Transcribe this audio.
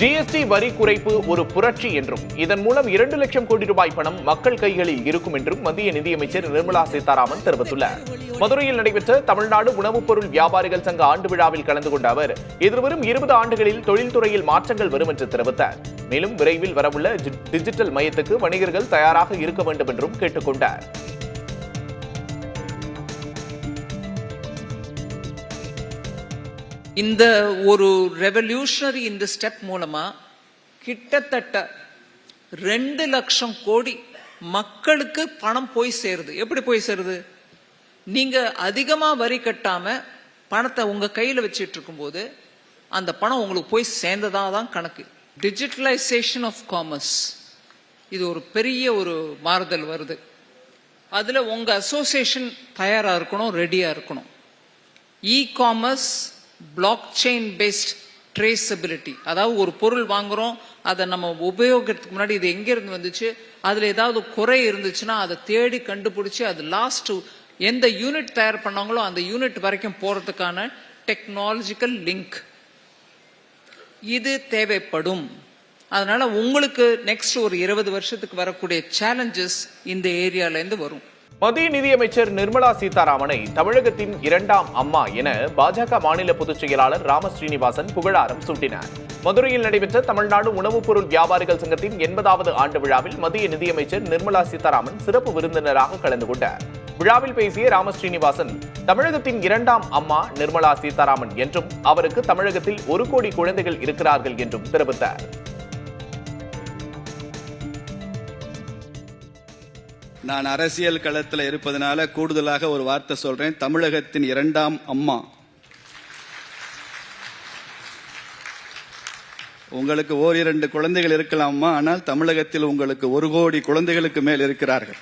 GST வரி குறைப்பு ஒரு புரட்சி என்றும் இதன் மூலம் 2 லட்சம் கோடி ரூபாய் பணம் மக்கள் கைகளில் இருக்கும் என்றும் மத்திய நிதியமைச்சர் நிர்மலா சீதாராமன் தெரிவித்துள்ளார். மதுரையில் நடைபெற்ற தமிழ்நாடு உணவுப் பொருள் வியாபாரிகள் சங்க ஆண்டு விழாவில் கலந்து கொண்ட அவர் எதிர்வரும் 20 ஆண்டுகளில் தொழில்துறையில் மாற்றங்கள் வரும் என்று தெரிவித்தார். மேலும் விரைவில் வரவுள்ள டிஜிட்டல் மையத்துக்கு வணிகர்கள் தயாராக இருக்க வேண்டும் என்றும் கேட்டுக் கொண்டார். இந்த ஒரு ரெவல்யூஷனரி இந்த ஸ்டெப் மூலமா கிட்டத்தட்ட 2 லட்சம் கோடி மக்களுக்கு பணம் போய் சேருது. எப்படி போய் சேருது? நீங்க அதிகமா வரி கட்டாம பணத்தை உங்க கையில வச்சிட்டு இருக்கும்போது அந்த பணம் உங்களுக்கு போய் சேர்ந்ததான் கணக்கு. டிஜிட்டலைசேஷன் ஆஃப் காமர்ஸ், இது ஒரு பெரிய ஒரு மாறுதல் வருது. அதுல உங்க அசோசியேஷன் தயாரா இருக்கணும், ரெடியா இருக்கணும். E commerce block chain based traceability, அதாவது ஒரு பொருள் வாங்குறோம், அதை நம்ம உபயோகத்துக்கு முன்னாடி இது எங்க இருந்து வந்துச்சு, அதுல ஏதாவது குறை இருந்துச்சுன்னா அதை தேடி கண்டுபிடிச்சு அது லாஸ்ட் எந்த யூனிட் தயார் பண்ணாங்களோ அந்த யூனிட் வரைக்கும் போறதுக்கான டெக்னாலஜிக்கல் லிங்க் இது தேவைப்படும். அதனால உங்களுக்கு நெக்ஸ்ட் ஒரு 20 வருஷத்துக்கு வரக்கூடிய சேலஞ்சஸ் இந்த ஏரியால இருந்து வரும். மத்திய நிதியமைச்சர் நிர்மலா சீதாராமனை தமிழகத்தின் 2ஆம் அம்மா என பாஜக மாநில பொதுச் செயலாளர் ராம ஸ்ரீனிவாசன் புகழாரம் சூட்டினார். மதுரையில் நடைபெற்ற தமிழ்நாடு உணவுப் பொருள் வியாபாரிகள் சங்கத்தின் 80வது ஆண்டு விழாவில் மத்திய நிதியமைச்சர் நிர்மலா சீதாராமன் சிறப்பு விருந்தினராக கலந்து கொண்டார். விழாவில் பேசிய ராம ஸ்ரீனிவாசன் தமிழகத்தின் 2ஆம் அம்மா நிர்மலா சீதாராமன் என்றும் அவருக்கு தமிழகத்தில் 1 கோடி குழந்தைகள் இருக்கிறார்கள் என்றும் தெரிவித்தார். நான் அரசியல் களத்தில் இருப்பதனால கூடுதலாக ஒரு வார்த்தை சொல்றேன். தமிழகத்தின் 2ஆம் அம்மா. உங்களுக்கு 1-2 குழந்தைகள் இருக்கலாமா, ஆனால் தமிழகத்தில் உங்களுக்கு 1 கோடி குழந்தைகளுக்கு மேல் இருக்கிறார்கள்.